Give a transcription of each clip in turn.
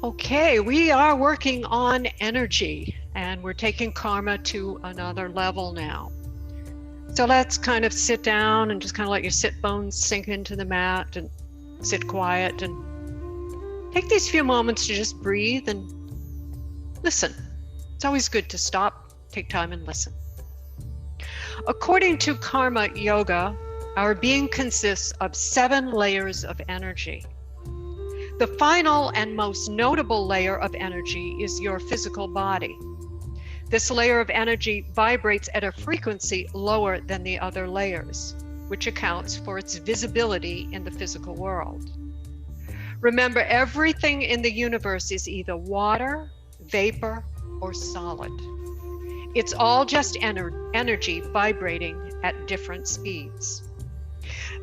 Okay, we are working on energy and we're taking karma to another level now. So let's kind of sit down and just kind of let your sit bones sink into the mat and sit quiet and take these few moments to just breathe and listen. It's always good to stop, take time and listen. According to Karma Yoga, our being consists of 7 layers of energy. The final and most notable layer of energy is your physical body. This layer of energy vibrates at a frequency lower than the other layers, which accounts for its visibility in the physical world. Remember, everything in the universe is either water, vapor, or solid. It's all just energy vibrating at different speeds.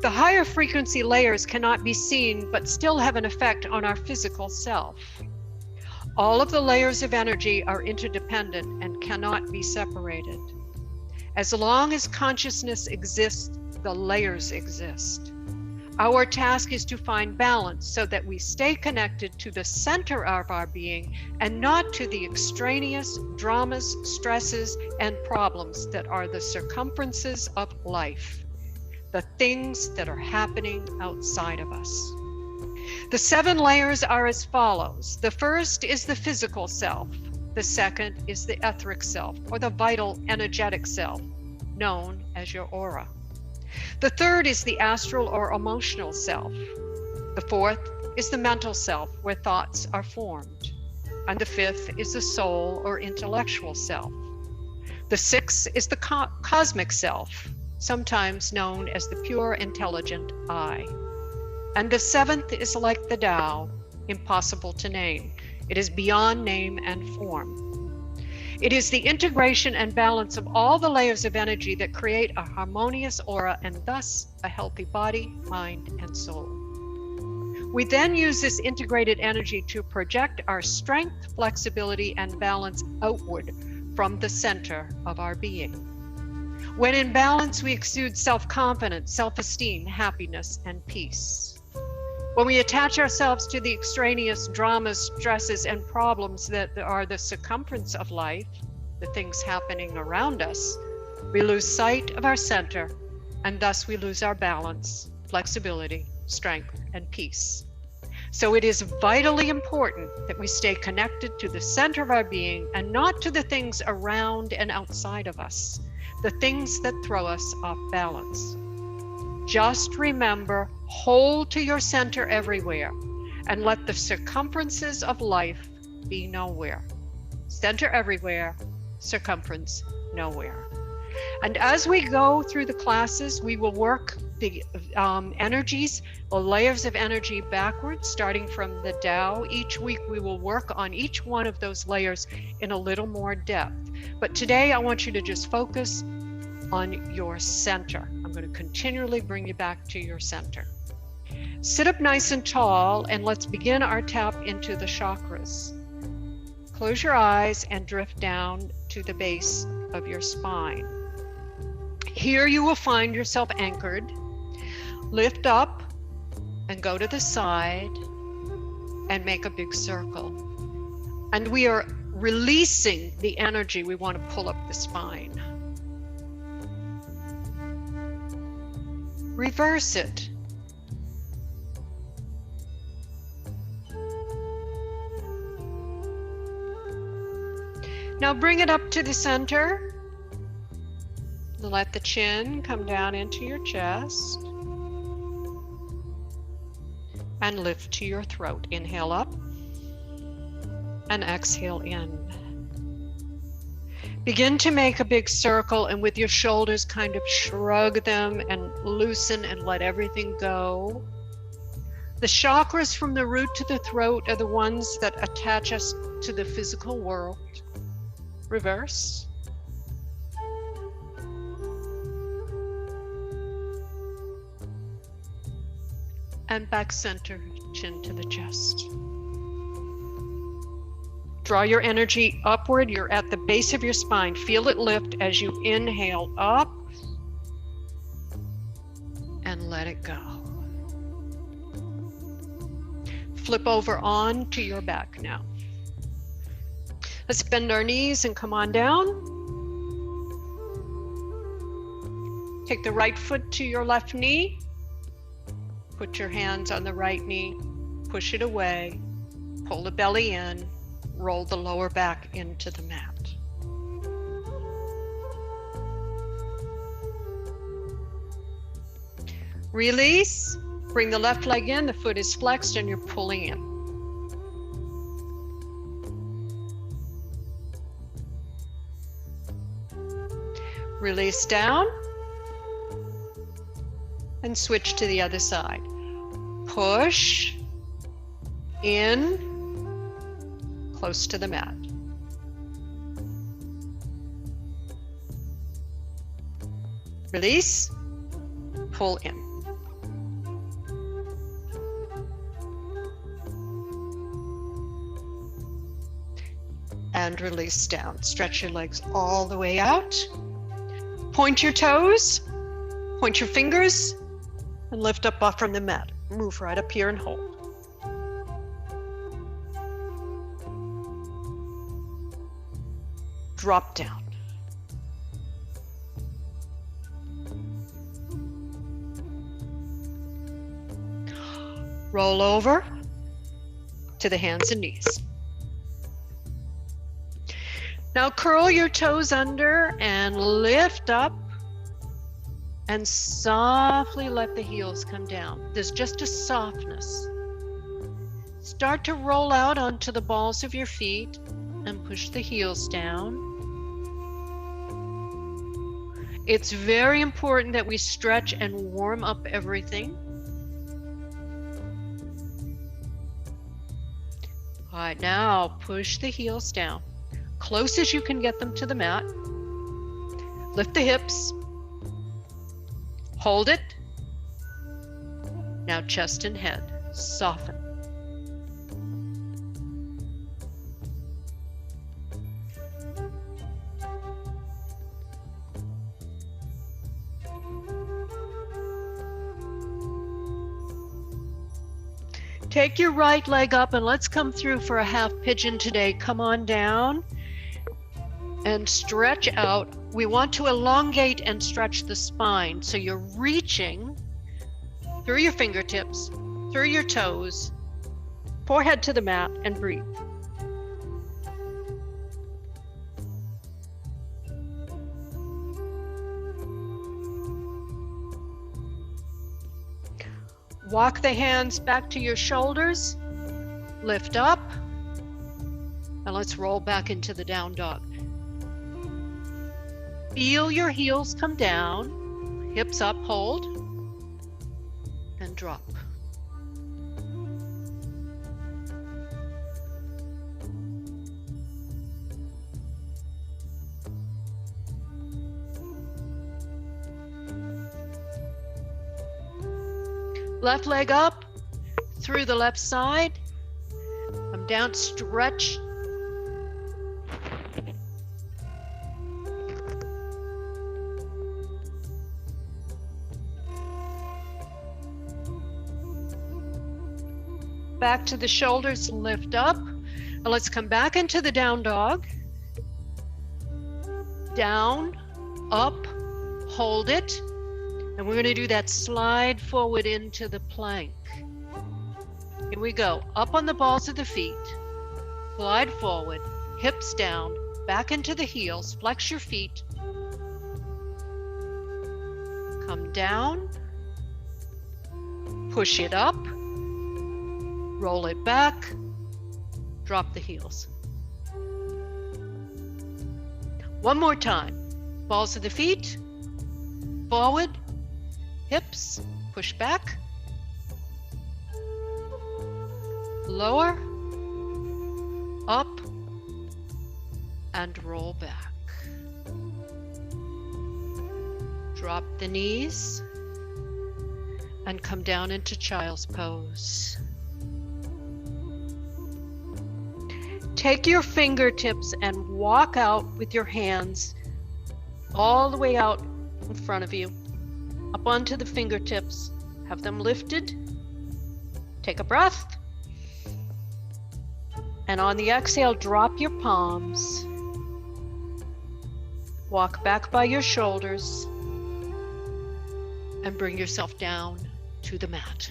The higher frequency layers cannot be seen, but still have an effect on our physical self. All of the layers of energy are interdependent and cannot be separated. As long as consciousness exists, the layers exist. Our task is to find balance so that we stay connected to the center of our being and not to the extraneous dramas, stresses, and problems that are the circumferences of life, the things that are happening outside of us. The 7 layers are as follows. The first is the physical self. The second is the etheric self, or the vital energetic self, known as your aura. The third is the astral or emotional self. The fourth is the mental self, where thoughts are formed. And the fifth is the soul or intellectual self. The sixth is the cosmic self, sometimes known as the pure intelligent I. And the 7th is like the Tao, impossible to name. It is beyond name and form. It is the integration and balance of all the layers of energy that create a harmonious aura and thus a healthy body, mind, and soul. We then use this integrated energy to project our strength, flexibility, and balance outward from the center of our being. When in balance, we exude self-confidence, self-esteem, happiness, and peace. When we attach ourselves to the extraneous dramas, stresses, and problems that are the circumference of life, the things happening around us, we lose sight of our center, and thus we lose our balance, flexibility, strength, and peace. So it is vitally important that we stay connected to the center of our being and not to the things around and outside of us, the things that throw us off balance. Just remember, hold to your center everywhere and let the circumferences of life be nowhere. Center everywhere, circumference nowhere. And as we go through the classes, we will work the energies, the layers of energy backwards, starting from the Tao. Each week we will work on each one of those layers in a little more depth. But today I want you to just focus on your center. I'm going to continually bring you back to your center. Sit up nice and tall and let's begin our tap into the chakras. Close your eyes and drift down to the base of your spine. Here you will find yourself anchored. Lift up and go to the side and make a big circle. And we are releasing the energy. We want to pull up the spine. Reverse it. Now bring it up to the center. Let the chin come down into your chest. And lift to your throat. Inhale up and exhale in. Begin to make a big circle and with your shoulders kind of shrug them and loosen and let everything go. The chakras from the root to the throat are the ones that attach us to the physical world. Reverse. And back center, chin to the chest. Draw your energy upward. You're at the base of your spine. Feel it lift as you inhale up and let it go. flip over on to your back now. Let's bend our knees and come on down. Take the right foot to your left knee. Put your hands on the right knee. Push it away. Pull the belly in. Roll the lower back into the mat. Release. Bring the left leg in. The foot is flexed and you're pulling in. Release down. And switch to the other side. Push in, close to the mat. Release, pull in. And release down. Stretch your legs all the way out. Point your toes, point your fingers, and lift up from the mat. Move right up here and hold. Drop down. Roll over to the hands and knees. Now curl your toes under and lift up and softly let the heels come down. There's just a softness. Start to roll out onto the balls of your feet and push the heels down. It's very important that we stretch and warm up everything. All right, now push the heels down, close as you can get them to the mat. Lift the hips. Hold it. Now chest and head, soften. Take your right leg up and let's come through for a half pigeon today. Come on down and stretch out. We want to elongate and stretch the spine. So you're reaching through your fingertips, through your toes, forehead to the mat, and breathe. Walk the hands back to your shoulders, lift up, and let's roll back into the down dog. Feel your heels come down, hips up, hold, and drop. Left leg up, through the left side, come down, stretch. Back to the shoulders, lift up. Now let's come back into the down dog. Down, up, hold it. And we're going to do that slide forward into the plank. Here we go. Up on the balls of the feet. Slide forward, hips down, back into the heels. Flex your feet. Come down. Push it up. Roll it back. Drop the heels. One more time. Balls of the feet. Forward. Hips, push back, lower, up, and roll back. Drop the knees and come down into child's pose. Take your fingertips and walk out with your hands all the way out in front of you. Up onto the fingertips, have them lifted. Take a breath. And on the exhale, drop your palms. Walk back by your shoulders and bring yourself down to the mat.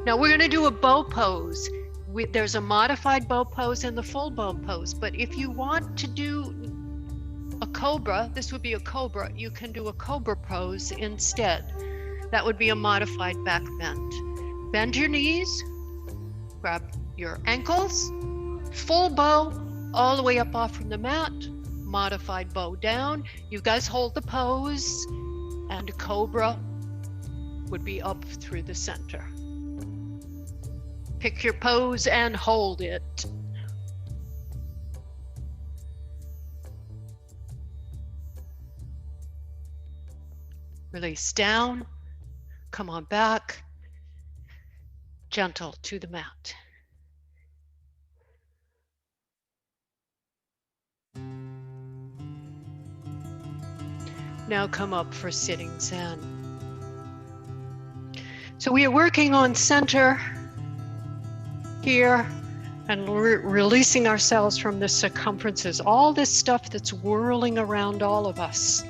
Now we're going to do a bow pose. There's a modified bow pose and the full bow pose, but if you want to do a cobra, this would be a cobra, you can do a cobra pose instead. That would be a modified back bend. Bend your knees, grab your ankles, full bow all the way up off from the mat, modified bow down. You guys hold the pose, and cobra would be up through the center. Pick your pose and hold it. Release down, come on back, gentle to the mat. Now come up for sitting Zen. So we are working on center here and releasing ourselves from the circumferences, all this stuff that's whirling around all of us.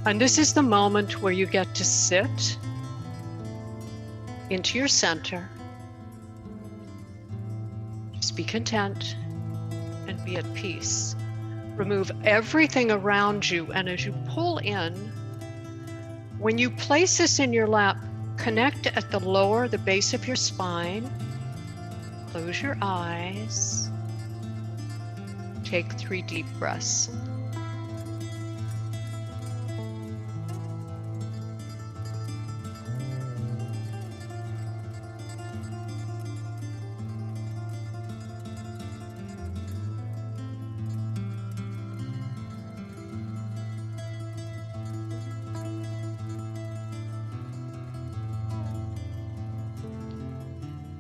And this is the moment where you get to sit into your center. Just be content and be at peace. Remove everything around you, and as you pull in, when you place this in your lap, connect at the base of your spine. Close your eyes. Take 3 deep breaths.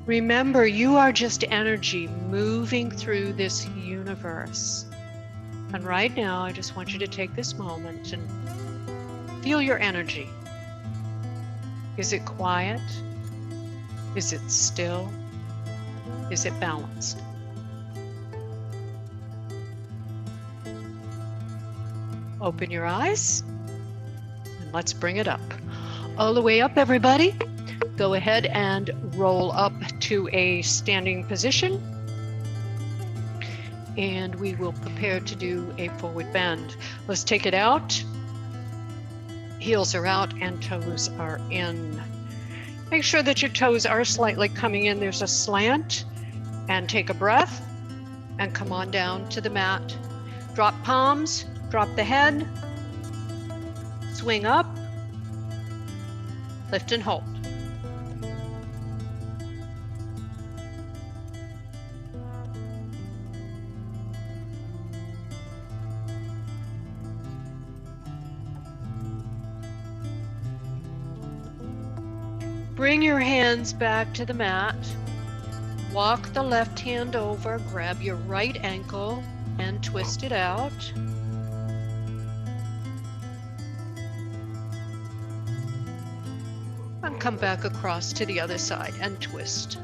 Remember, you are just energy moving through this universe. And right now, I just want you to take this moment and feel your energy. Is it quiet? Is it still? Is it balanced? Open your eyes and let's bring it up. All the way up, everybody. Go ahead and roll up to a standing position, and we will prepare to do a forward bend. Let's take it out. Heels are out and toes are in. Make sure that your toes are slightly coming in. There's a slant, and take a breath and come on down to the mat. Drop palms, drop the head, swing up, lift and hold. Bring your hands back to the mat. Walk the left hand over, grab your right ankle and twist it out. And come back across to the other side and twist.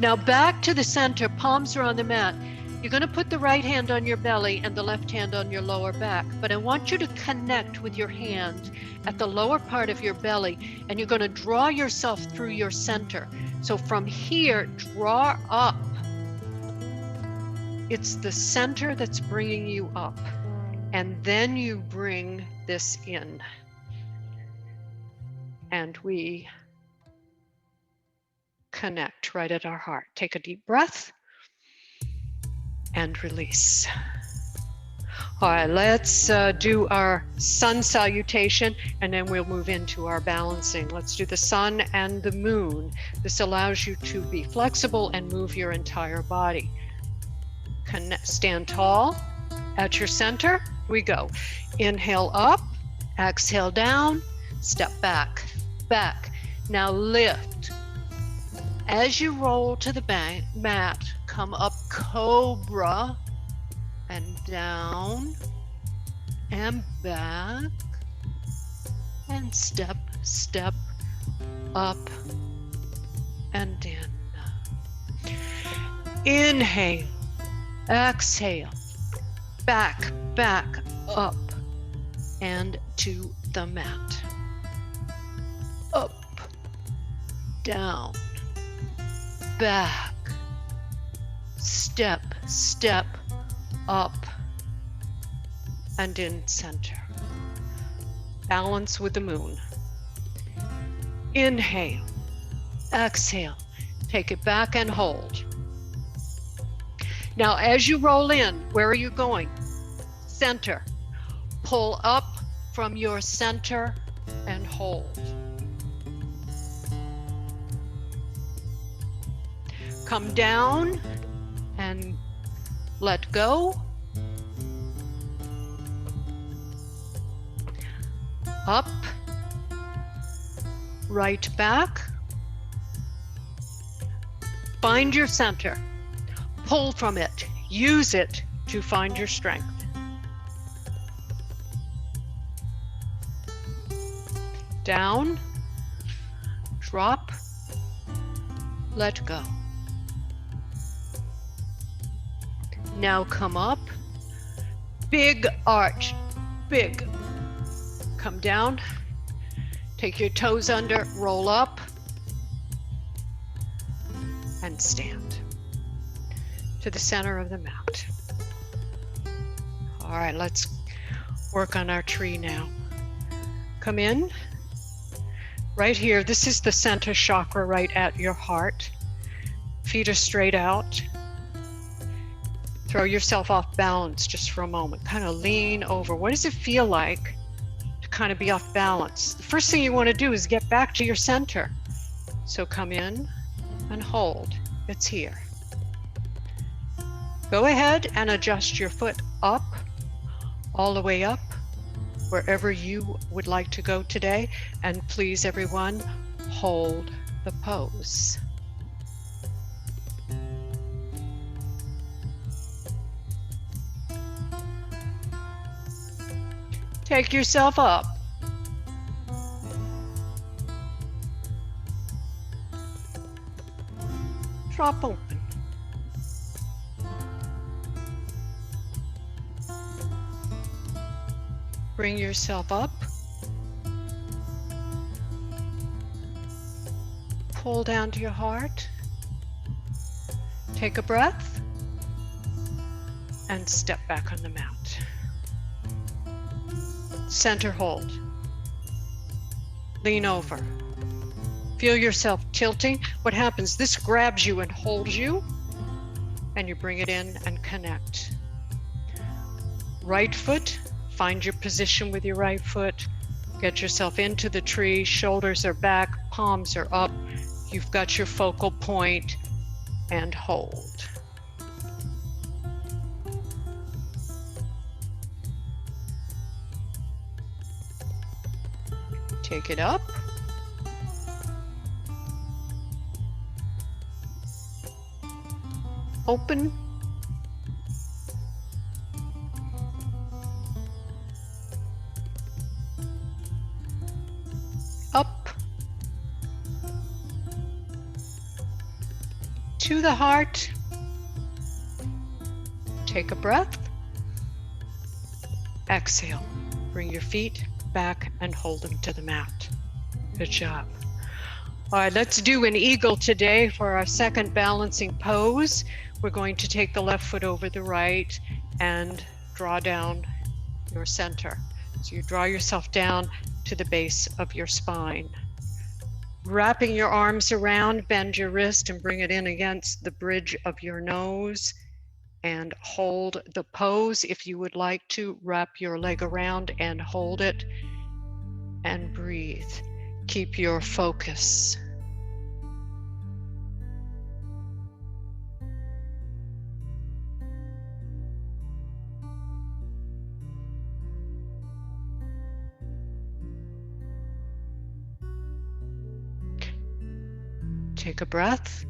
Now back to the center, palms are on the mat. You're going to put the right hand on your belly and the left hand on your lower back, but I want you to connect with your hand at the lower part of your belly, and you're going to draw yourself through your center. So from here, draw up. It's the center that's bringing you up, and then you bring this in. And we connect right at our heart. Take a deep breath. And release. All right, let's do our sun salutation, and then we'll move into our balancing. Let's do the sun and the moon. This allows you to be flexible and move your entire body. Stand tall at your center. We go. Inhale up, exhale down, step back, back. Now lift. As you roll to the mat, come up cobra and down and back and step, step, up and in. Inhale, exhale, back, up, and to the mat. Up, down, back, step, up, and in center. Balance with the moon. Inhale, exhale, take it back and hold. Now, as you roll in, where are you going? Center. Pull up from your center and hold. Come down and let go. Up, right back. Find your center. Pull from it. Use it to find your strength. Down, drop, let go. Now come up, big arch, big. Come down, take your toes under, roll up, and stand to the center of the mat. All right, let's work on our tree now. Come in, right here. This is the center chakra right at your heart. Feet are straight out. Throw yourself off balance just for a moment. Kind of lean over. What does it feel like to kind of be off balance? The first thing you want to do is get back to your center. So come in and hold. It's here. Go ahead and adjust your foot up, all the way up, wherever you would like to go today. And please, everyone, hold the pose. Take yourself up. Drop open. Bring yourself up. Pull down to your heart. Take a breath and step back on the mat. Center hold. Lean over. Feel yourself tilting. What happens? This grabs you and holds you, and you bring it in and connect. Right foot, find your position with your right foot. Get yourself into the tree. Shoulders are back, palms are up. You've got your focal point, and hold. Take it up. Open. Up. To the heart. Take a breath. Exhale. Bring your feet back and hold them to the mat. Good job. All right, let's do an eagle today for our second balancing pose. We're going to take the left foot over the right and draw down your center. So you draw yourself down to the base of your spine. Wrapping your arms around, bend your wrist and bring it in against the bridge of your nose and hold the pose. If you would like to, wrap your leg around and hold it and breathe. Keep your focus. Take a breath.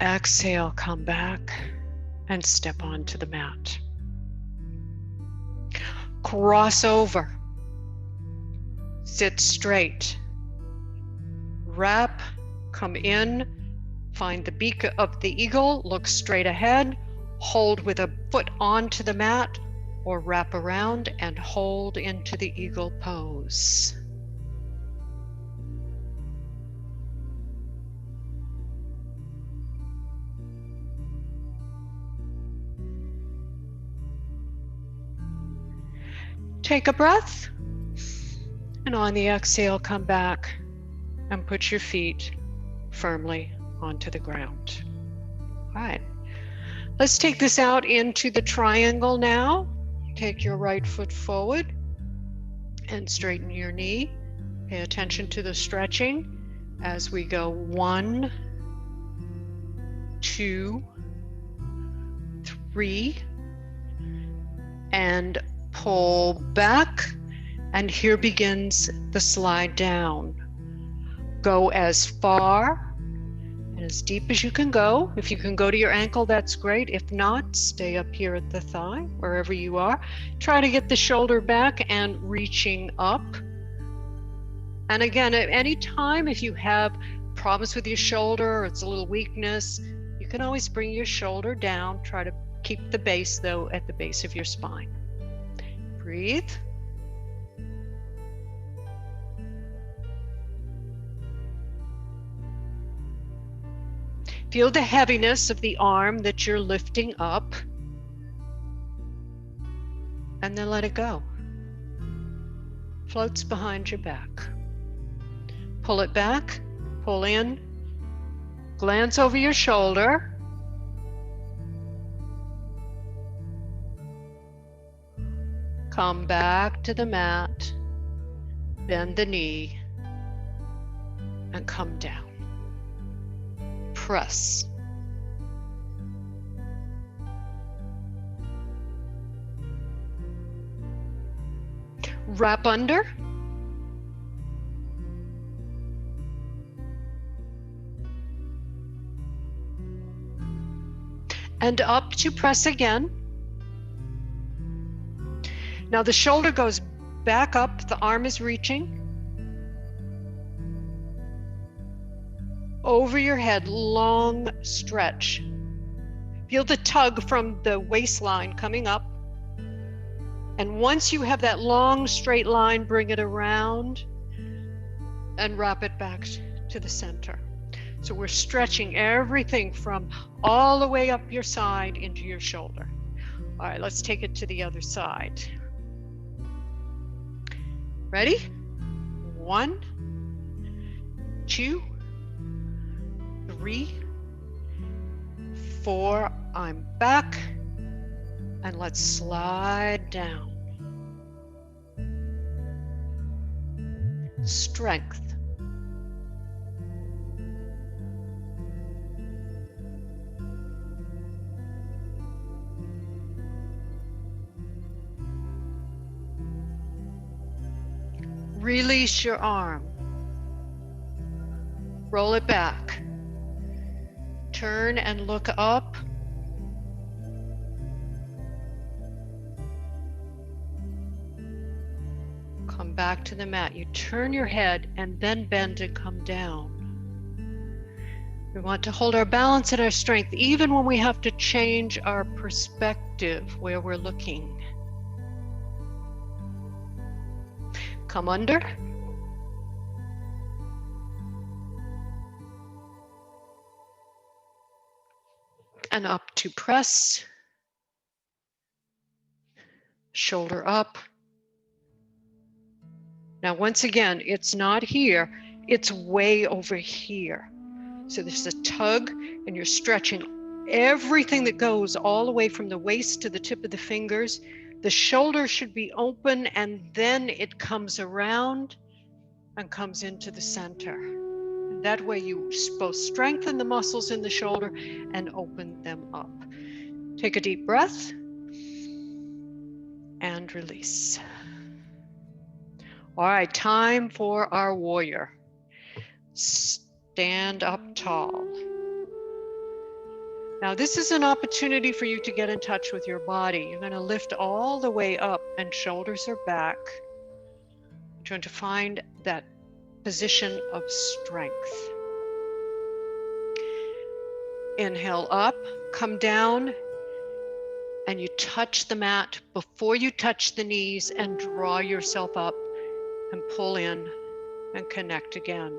Exhale, come back and step onto the mat. Cross over. Sit straight. Wrap, come in, find the beak of the eagle, look straight ahead, hold with a foot onto the mat, or wrap around and hold into the eagle pose. Take a breath, and on the exhale, come back and put your feet firmly onto the ground. All right, let's take this out into the triangle now. Take your right foot forward and straighten your knee. Pay attention to the stretching as we go 1, 2, 3, and pull back. And here begins the slide down. Go as far and as deep as you can go. If you can go to your ankle, that's great. If not, stay up here at the thigh, wherever you are. Try to get the shoulder back and reaching up. And again, at any time, if you have problems with your shoulder or it's a little weakness, you can always bring your shoulder down. Try to keep the base, though, at the base of your spine. Breathe. Feel the heaviness of the arm that you're lifting up, and then let it go. Floats behind your back. Pull it back, pull in, glance over your shoulder. Come back to the mat, bend the knee, and come down. Press. Wrap under. And up to press again. Now the shoulder goes back up, the arm is reaching. Over your head, long stretch. Feel the tug from the waistline coming up. And once you have that long straight line, bring it around and wrap it back to the center. So we're stretching everything from all the way up your side into your shoulder. All right, let's take it to the other side. Ready? 1, 2, 3, 4, I'm back, and let's slide down. Strength. Release your arm. Roll it back. Turn and look up. Come back to the mat. You turn your head and then bend and come down. We want to hold our balance and our strength even when we have to change our perspective where we're looking. Come under. And up to press. Shoulder up. Now, once again, it's not here, it's way over here. So there's a tug and you're stretching everything that goes all the way from the waist to the tip of the fingers. The shoulder should be open and then it comes around and comes into the center. And that way you both strengthen the muscles in the shoulder and open them up. Take a deep breath and release. All right, time for our warrior. Stand up tall. Now this is an opportunity for you to get in touch with your body. You're going to lift all the way up and shoulders are back. You're trying to find that position of strength. Inhale up, come down, and you touch the mat before you touch the knees and draw yourself up and pull in and connect again.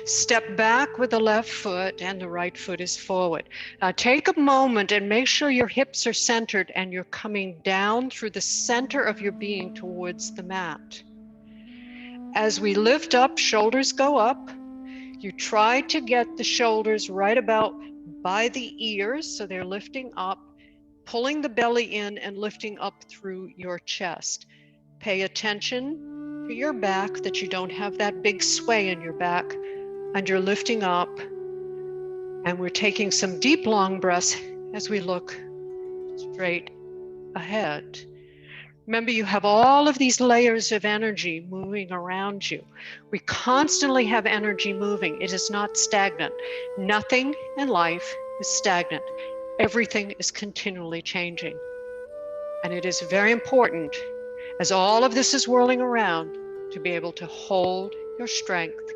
Step back with the left foot and the right foot is forward. Now take a moment and make sure your hips are centered and you're coming down through the center of your being towards the mat. As we lift up, shoulders go up. You try to get the shoulders right about by the ears, so they're lifting up, pulling the belly in and lifting up through your chest. Pay attention to your back, that you don't have that big sway in your back, and you're lifting up. And we're taking some deep, long breaths as we look straight ahead. Remember, you have all of these layers of energy moving around you. We constantly have energy moving. It is not stagnant. Nothing in life is stagnant. Everything is continually changing. And it is very important, as all of this is whirling around, to be able to hold your strength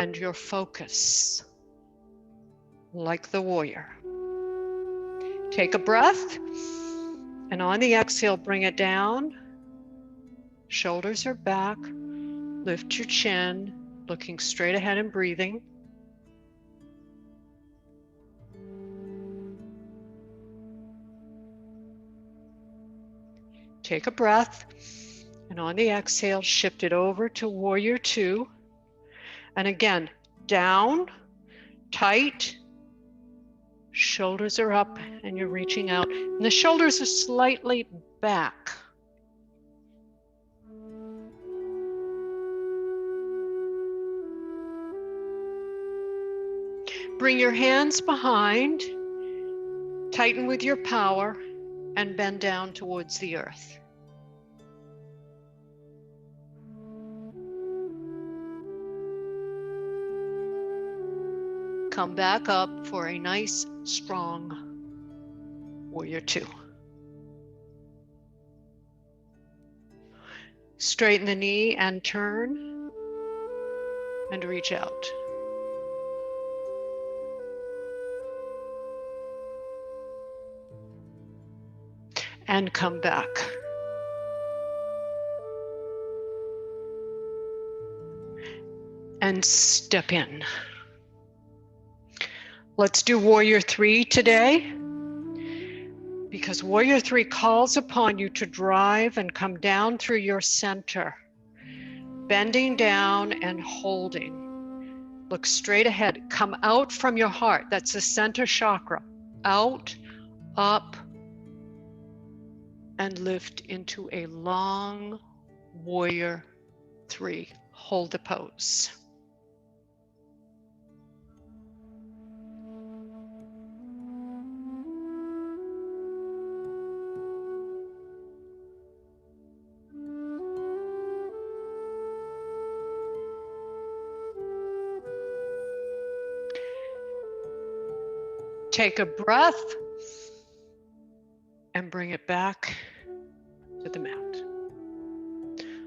and your focus like the warrior. Take a breath, and on the exhale, bring it down. Shoulders are back. Lift your chin, looking straight ahead and breathing. Take a breath, and on the exhale, shift it over to Warrior Two. And again, down, tight, shoulders are up, and you're reaching out. And the shoulders are slightly back. Bring your hands behind, tighten with your power, and bend down towards the earth. Come back up for a nice, strong Warrior Two. Straighten the knee and turn and reach out. And come back. And step in. Let's do Warrior Three today, because Warrior Three calls upon you to drive and come down through your center, bending down and holding. Look straight ahead. Come out from your heart. That's the center chakra. Out, up, and lift into a long Warrior Three. Hold the pose. Take a breath and bring it back to the mat.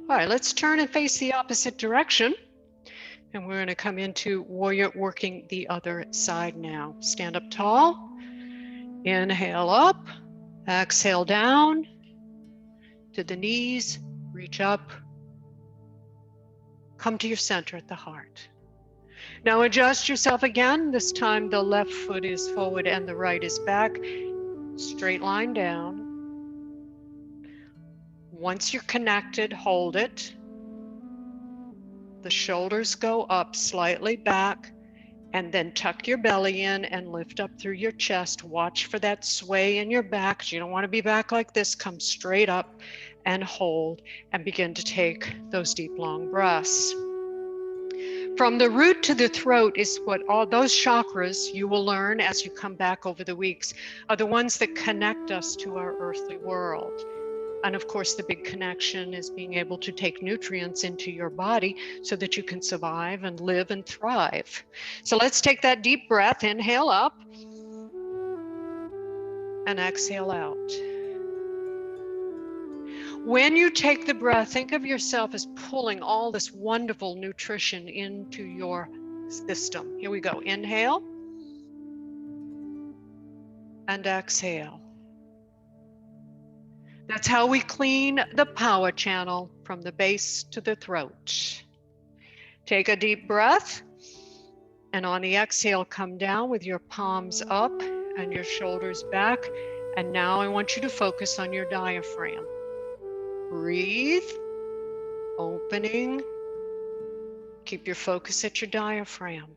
All right, let's turn and face the opposite direction. And we're going to come into warrior, working the other side now. Stand up tall. Inhale up. Exhale down to the knees. Reach up. Come to your center at the heart. Now adjust yourself again. This time the left foot is forward and the right is back. Straight line down. Once you're connected, hold it. The shoulders go up, slightly back, and then tuck your belly in and lift up through your chest. Watch for that sway in your back. You don't want to be back like this. Come straight up and hold and begin to take those deep, long breaths. From the root to the throat is what all those chakras, you will learn as you come back over the weeks, are the ones that connect us to our earthly world. And of course, the big connection is being able to take nutrients into your body so that you can survive and live and thrive. So let's take that deep breath. Inhale up and exhale out. When you take the breath, think of yourself as pulling all this wonderful nutrition into your system. Here we go. Inhale and exhale. That's how we clean the power channel from the base to the throat. Take a deep breath, and on the exhale, come down with your palms up and your shoulders back. And now I want you to focus on your diaphragm. Breathe, opening. Keep your focus at your diaphragm.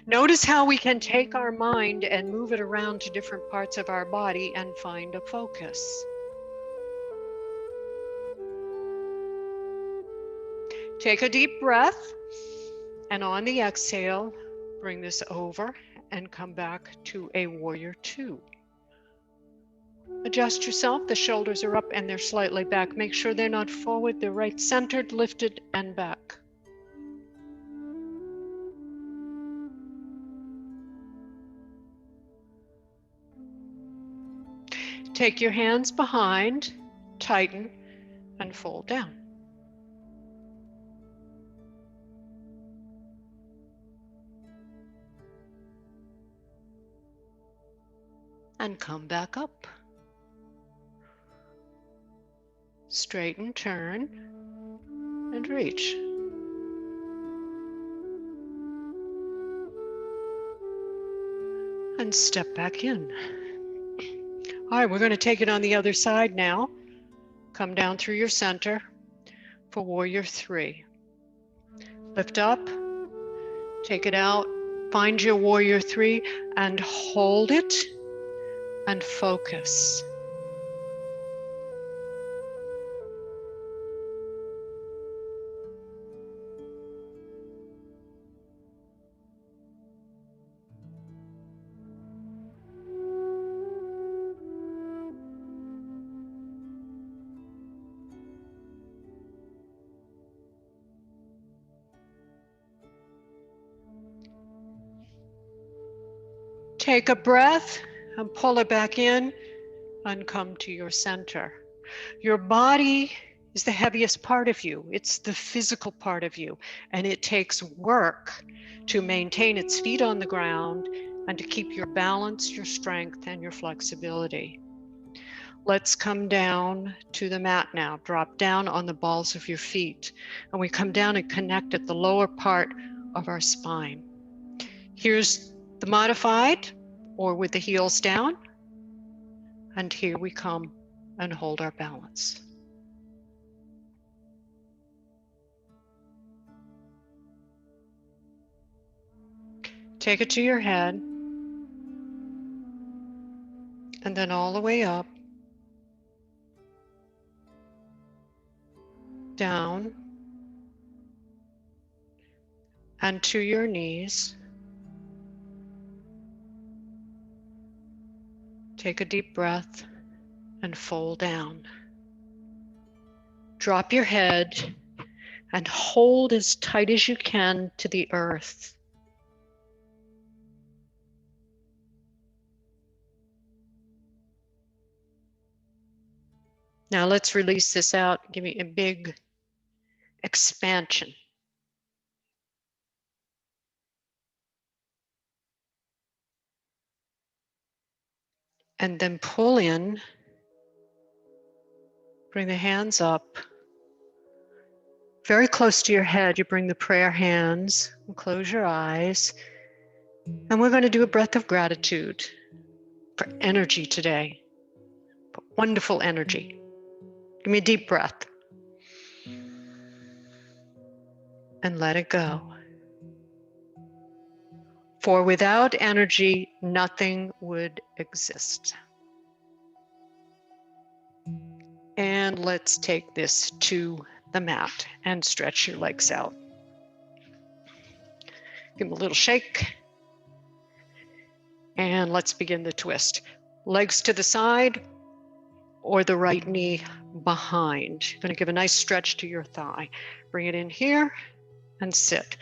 Notice how we can take our mind and move it around to different parts of our body and find a focus. Take a deep breath, and on the exhale, bring this over and come back to a warrior two. Adjust yourself. The shoulders are up and they're slightly back. Make sure they're not forward. They're right centered, lifted, and back. Take your hands behind, tighten, and fold down. And come back up. Straighten, turn, and reach. And step back in. All right, we're going to take it on the other side now. Come down through your center for warrior three. Lift up, take it out, find your warrior three, and hold it and focus. Take a breath and pull it back in and come to your center. Your body is the heaviest part of you. It's the physical part of you, and it takes work to maintain its feet on the ground and to keep your balance, your strength, and your flexibility. Let's come down to the mat now. Drop down on the balls of your feet, and we come down and connect at the lower part of our spine. Here's the modified, or with the heels down, and here we come and hold our balance. Take it to your head, and then all the way up, down, and to your knees. Take a deep breath and fold down. Drop your head and hold as tight as you can to the earth. Now let's release this out. Give me a big expansion. And then pull in. Bring the hands up. Very close to your head, you bring the prayer hands. And close your eyes. And we're going to do a breath of gratitude for energy today. For wonderful energy. Give me a deep breath. And let it go. For without energy, nothing would exist. And let's take this to the mat and stretch your legs out. Give them a little shake. And let's begin the twist. Legs to the side or the right knee behind. You're going to give a nice stretch to your thigh. Bring it in here and sit.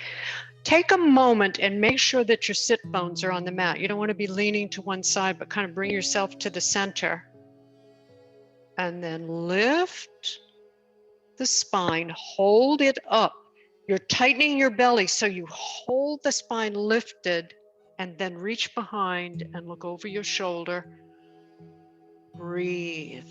Take a moment and make sure that your sit bones are on the mat. You don't want to be leaning to one side, but kind of bring yourself to the center And then lift the spine, hold it up. You're tightening your belly, so you hold the spine lifted and then reach behind and look over your shoulder. Breathe.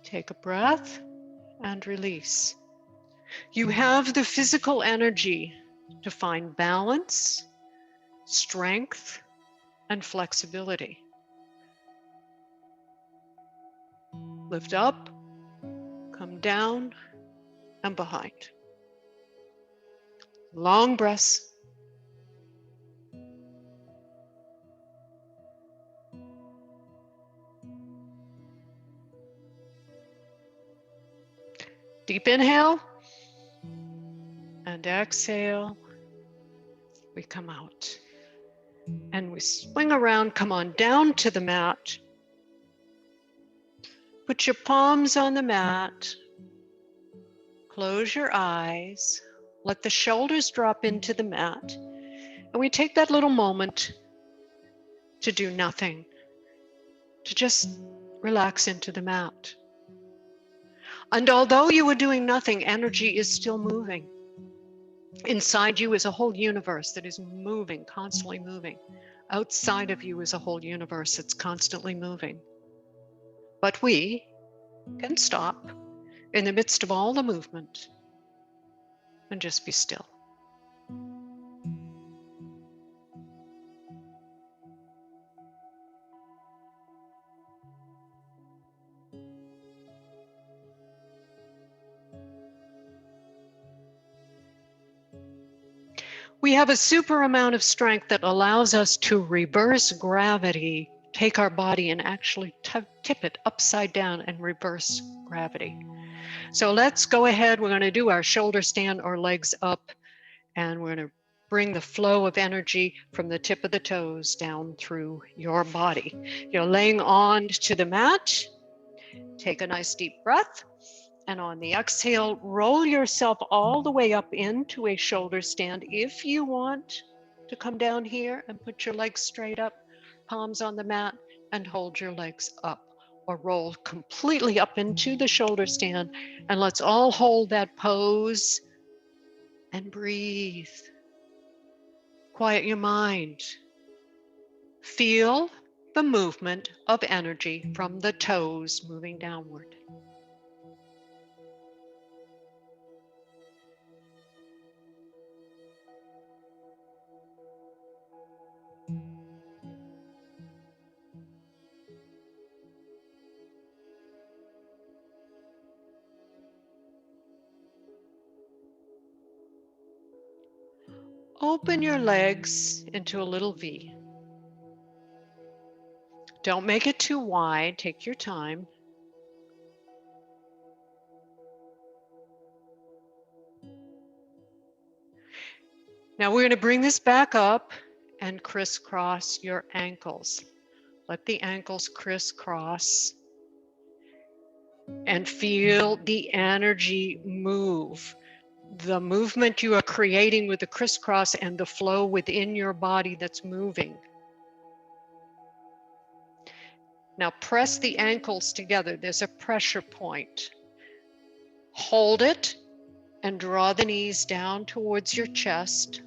Take a breath and release. You have the physical energy to find balance, strength, and flexibility. Lift up, come down, and behind. Long breaths. Deep inhale and exhale. We come out and we swing around, come on down to the mat. Put your palms on the mat. Close your eyes. Let the shoulders drop into the mat. And we take that little moment to do nothing, to just relax into the mat. And although you are doing nothing, energy is still moving. Inside you is a whole universe that is moving, constantly moving. Outside of you is a whole universe that's constantly moving. But we can stop in the midst of all the movement and just be still. We have a super amount of strength that allows us to reverse gravity, take our body and actually tip it upside down and reverse gravity. So let's go ahead. We're going to do our shoulder stand or legs up, and we're going to bring the flow of energy from the tip of the toes down through your body. You're laying on to the mat. Take a nice deep breath. And on the exhale, roll yourself all the way up into a shoulder stand. If you want to come down here and put your legs straight up, palms on the mat, and hold your legs up, or roll completely up into the shoulder stand. And let's all hold that pose and breathe. Quiet your mind. Feel the movement of energy from the toes moving downward. Open your legs into a little V. Don't make it too wide. Take your time. Now we're going to bring this back up and crisscross your ankles. Let the ankles crisscross and feel the energy move. The movement you are creating with the crisscross and the flow within your body that's moving. Now press the ankles together. There's a pressure point. Hold it and draw the knees down towards your chest.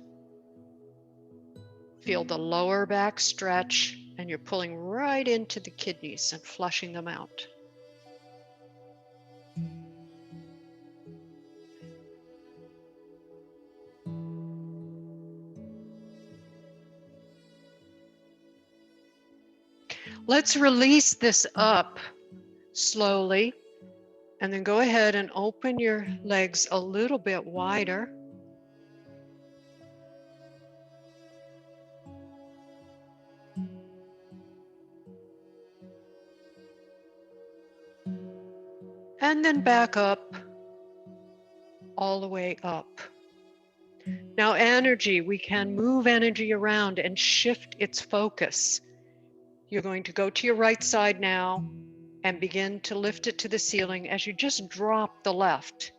Feel the lower back stretch, and you're pulling right into the kidneys and flushing them out. Let's release this up slowly, and then go ahead and open your legs a little bit wider. And then back up, all the way up. Now energy, we can move energy around and shift its focus. You're going to go to your right side now and begin to lift it to the ceiling as you just drop the left,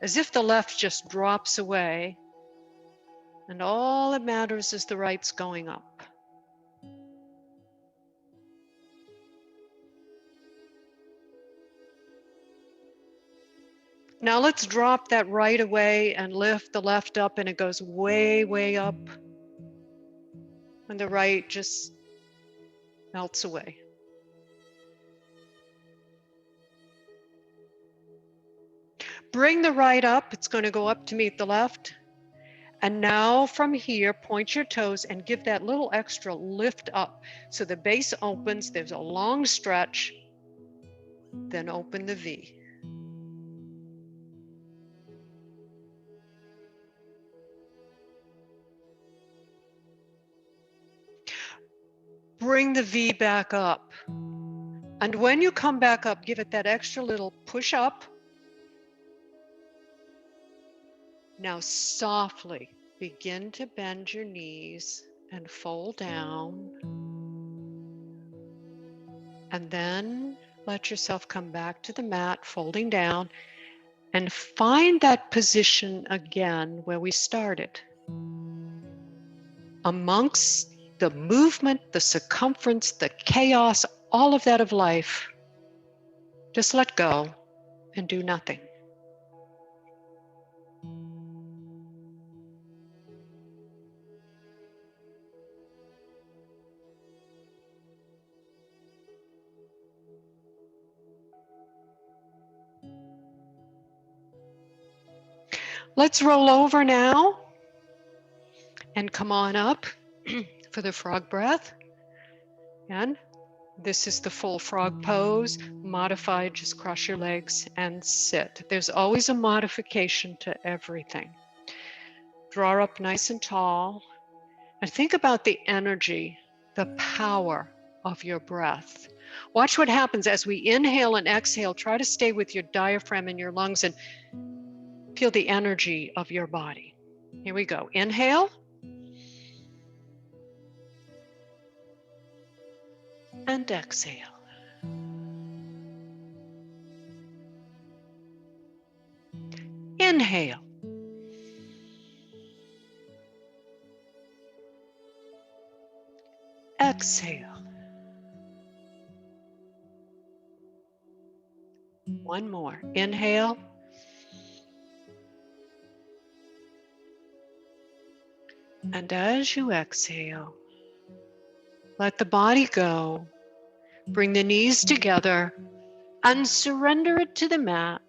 as if the left just drops away, and all that matters is the right's going up. Now let's drop that right away and lift the left up, and it goes way, way up, and the right just melts away. Bring the right up. It's going to go up to meet the left. And now from here, point your toes and give that little extra lift up. So the base opens, there's a long stretch, then open the V. Bring the V back up. And when you come back up, give it that extra little push up. Now softly begin to bend your knees and fold down. And then let yourself come back to the mat, folding down, and find that position again where we started. Amongst the movement, the circumference, the chaos, all of that of life, just let go and do nothing. Let's roll over now and come on up for the frog breath. And this is the full frog pose. Modified, just cross your legs and sit. There's always a modification to everything. Draw up nice and tall. And think about the energy, the power of your breath. Watch what happens as we inhale and exhale. Try to stay with your diaphragm in your lungs and feel the energy of your body. Here we go. Inhale. And exhale. Inhale. Exhale. One more. Inhale. And as you exhale, let the body go. Bring the knees together and surrender it to the mat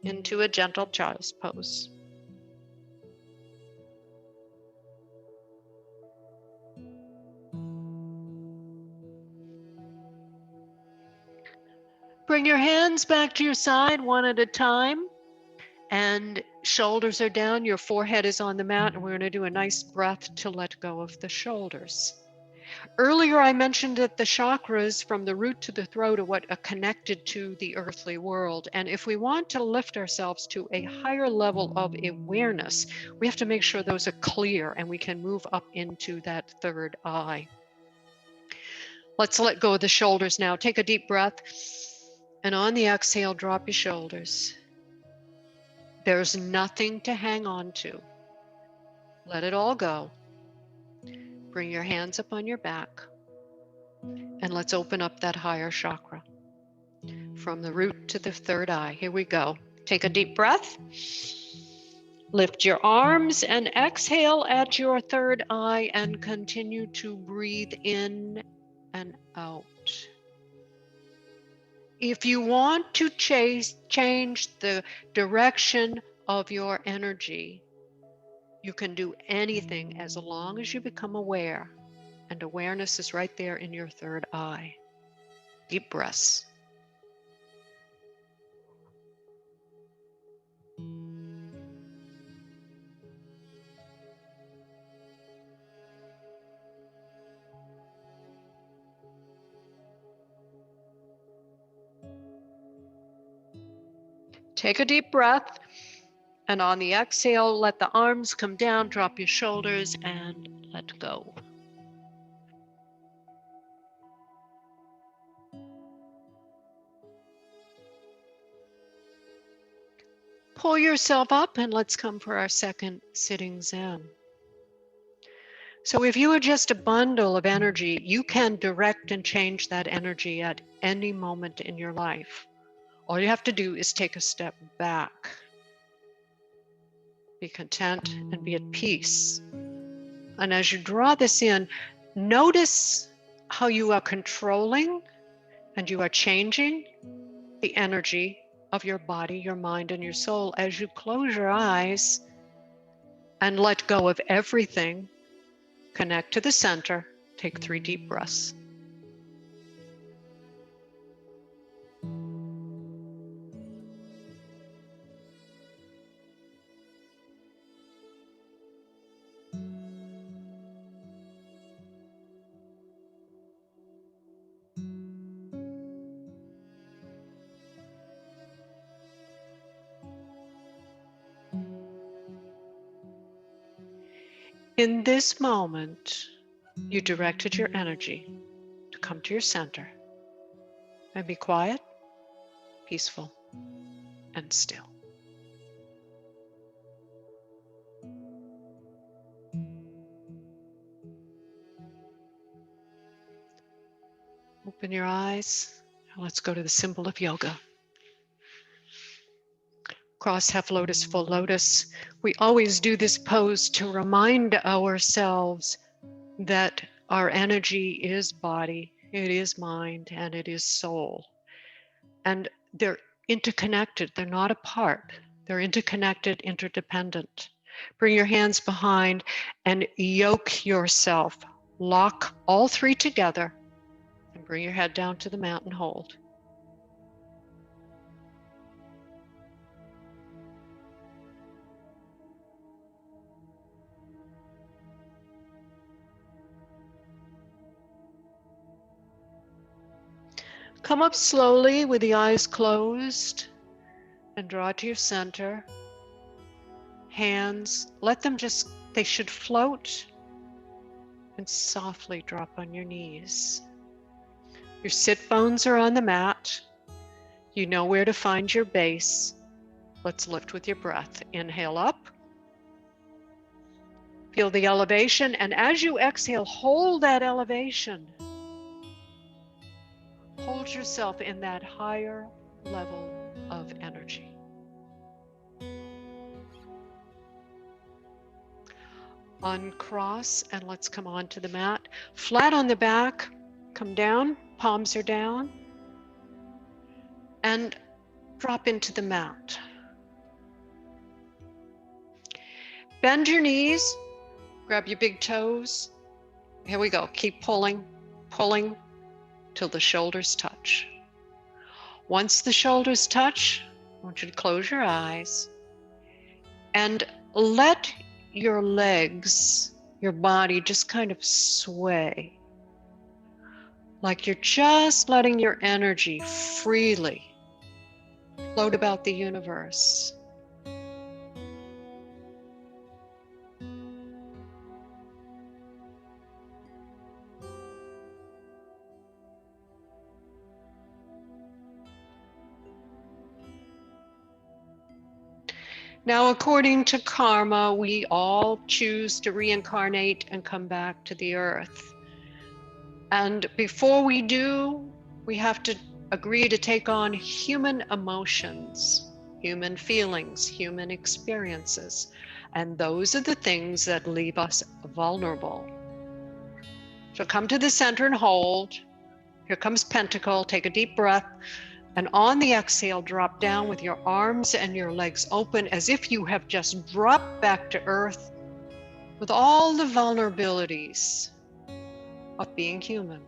into a gentle child's pose. Bring your hands back to your side one at a time, and shoulders are down, your forehead is on the mat, and we're going to do a nice breath to let go of the shoulders. Earlier I mentioned that the chakras from the root to the throat are what are connected to the earthly world, and if we want to lift ourselves to a higher level of awareness, we have to make sure those are clear and we can move up into that third eye. Let's let go of the shoulders now. Take a deep breath. And on the exhale, drop your shoulders. There's nothing to hang on to. Let it all go. Bring your hands up on your back. And let's open up that higher chakra. From the root to the third eye. Here we go. Take a deep breath. Lift your arms and exhale at your third eye and continue to breathe in and out. If you want to change the direction of your energy, you can do anything as long as you become aware. And awareness is right there in your third eye. Deep breaths. Take a deep breath, and on the exhale, let the arms come down, drop your shoulders, and let go. pull yourself up and let's come for our second sitting Zen. So if you are just a bundle of energy, you can direct and change that energy at any moment in your life. All you have to do is take a step back. Be content and be at peace. And as you draw this in, notice how you are controlling and you are changing the energy of your body, your mind, and your soul as you close your eyes and let go of everything. Connect to the center. Take 3 deep breaths. In this moment, you directed your energy to come to your center and be quiet, peaceful, and still. Open your eyes. Let's go to the symbol of yoga. Cross, half lotus, full lotus. We always do this pose to remind ourselves that our energy is body, it is mind, and it is soul. And they're interconnected, they're not apart. They're interconnected, interdependent. Bring your hands behind and yoke yourself. Lock all 3 together and bring your head down to the mat and hold. Come up slowly with the eyes closed and draw to your center. Hands, let them they should float and softly drop on your knees. Your sit bones are on the mat. You know where to find your base. Let's lift with your breath. Inhale up. Feel the elevation, and as you exhale, hold that elevation. Hold yourself in that higher level of energy. Uncross and let's come onto the mat. Flat on the back, come down, palms are down, and drop into the mat. Bend your knees, grab your big toes. Here we go. Keep pulling, pulling till the shoulders touch. Once the shoulders touch, I want you to close your eyes and let your legs, your body just kind of sway. Like you're just letting your energy freely float about the universe. Now, according to karma, we all choose to reincarnate and come back to the earth. And before we do, we have to agree to take on human emotions, human feelings, human experiences. And those are the things that leave us vulnerable. So come to the center and hold. Here comes Pentacle. Take a deep breath. And on the exhale, drop down with your arms and your legs open as if you have just dropped back to earth with all the vulnerabilities of being human.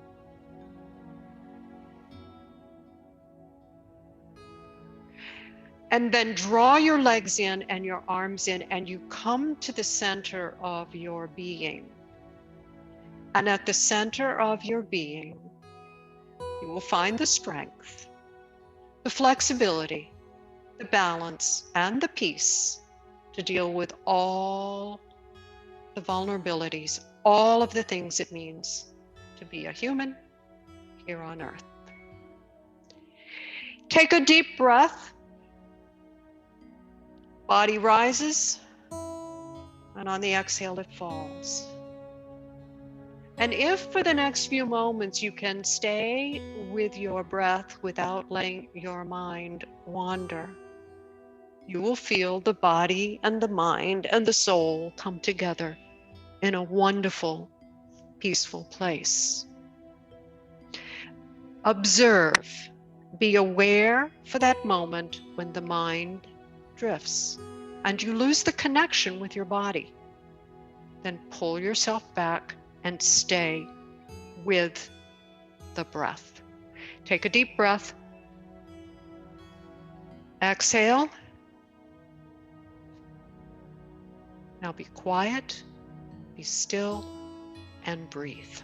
And then draw your legs in and your arms in, and you come to the center of your being. And at the center of your being, you will find the strength, the flexibility, the balance, and the peace to deal with all the vulnerabilities, all of the things it means to be a human here on earth. Take a deep breath Body rises, and on the exhale it falls. And if for the next few moments you can stay with your breath without letting your mind wander, you will feel the body and the mind and the soul come together in a wonderful, peaceful place. Observe, be aware for that moment when the mind drifts and you lose the connection with your body. Then pull yourself back and stay with the breath. Take a deep breath. Exhale. Now be quiet, be still, and breathe.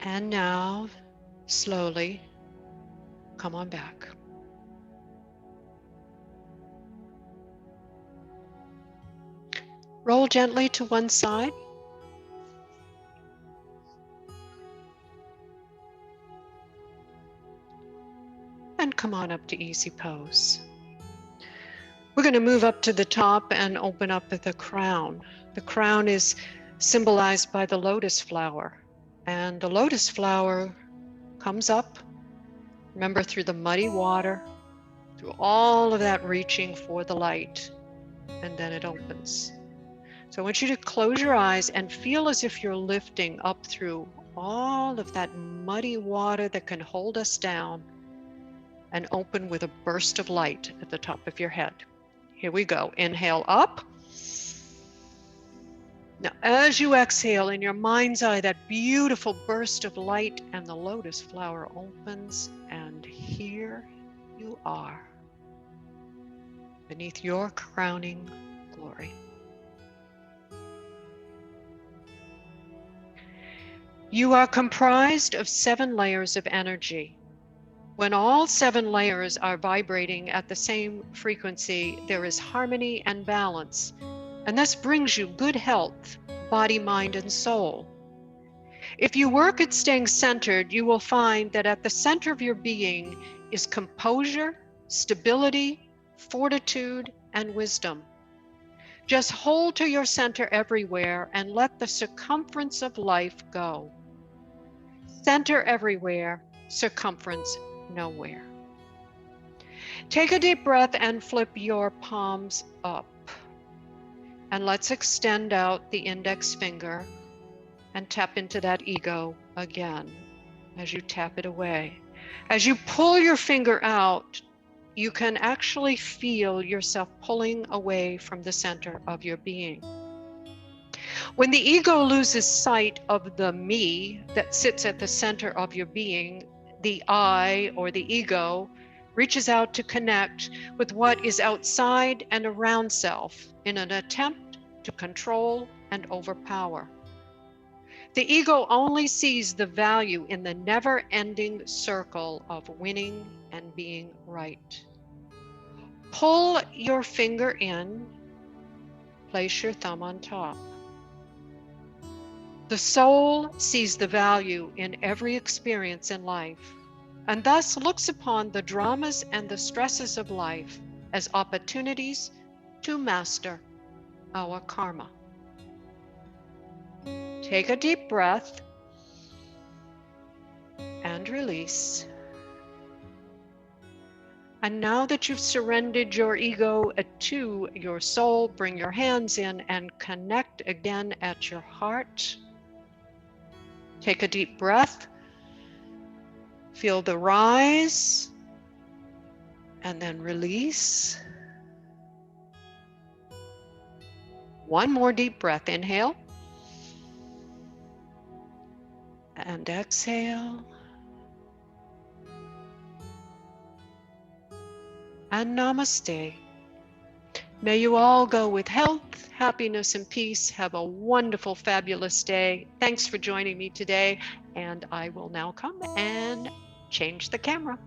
And now, slowly, come on back. Roll gently to one side. And come on up to easy pose. We're going to move up to the top and open up the crown. The crown is symbolized by the lotus flower. And the lotus flower comes up, remember, through the muddy water, through all of that reaching for the light, and then it opens. So I want you to close your eyes and feel as if you're lifting up through all of that muddy water that can hold us down and open with a burst of light at the top of your head. Here we go. Inhale up. Now, as you exhale, in your mind's eye, that beautiful burst of light and the lotus flower opens, and here you are, beneath your crowning glory. You are comprised of 7 layers of energy. When all 7 layers are vibrating at the same frequency, there is harmony and balance, and this brings you good health, body, mind, and soul. If you work at staying centered, you will find that at the center of your being is composure, stability, fortitude, and wisdom. Just hold to your center everywhere and let the circumference of life go. Center everywhere, circumference nowhere. Take a deep breath and flip your palms up. And let's extend out the index finger and tap into that ego again as you tap it away. As you pull your finger out, you can actually feel yourself pulling away from the center of your being. When the ego loses sight of the me that sits at the center of your being, the I or the ego reaches out to connect with what is outside and around self in an attempt to control and overpower. The ego only sees the value in the never-ending circle of winning and being right. Pull your finger in, place your thumb on top. The soul sees the value in every experience in life, and thus looks upon the dramas and the stresses of life as opportunities to master our karma. Take a deep breath and release. And now that you've surrendered your ego to your soul, bring your hands in and connect again at your heart. Take a deep breath. Feel the rise and then release. One more deep breath. Inhale and exhale. And namaste. May you all go with health, happiness, and peace. Have a wonderful, fabulous day. Thanks for joining me today. And I will now come and change the camera.